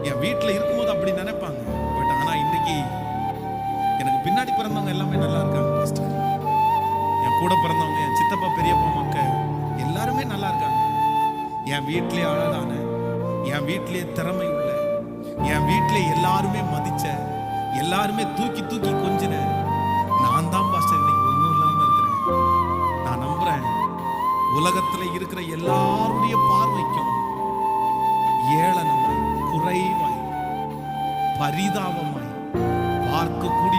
என் வீட்டில் இருக்கும்போது அப்படி நினைப்பாங்க. பட் ஆனா இன்னைக்கு எனக்கு பின்னாடி பிறந்தவங்க எல்லாமே நல்லா இருக்காங்க பாஸ்டர். என் கூட பிறந்தவங்க, என் சித்தப்பா பெரியப்பா மக்கள் எல்லாருமே நல்லா இருக்காங்க. என் வீட்டிலே அழகான, என் வீட்டிலே திறமை உள்ள, என் வீட்டிலே எல்லாருமே மதிச்ச, எல்லாருமே தூக்கி தூக்கி கொஞ்சின நான் தான் பாஸ்டர் இன்னைக்கு ஒன்றும் இல்லாம இருக்கிறேன். நான் நம்புறேன் உலகத்துல இருக்கிற எல்லாருடைய பார்வைக்கும் ஏளனமாய், குறைவாய், பரிதாபமாய் பார்க்கக்கூடிய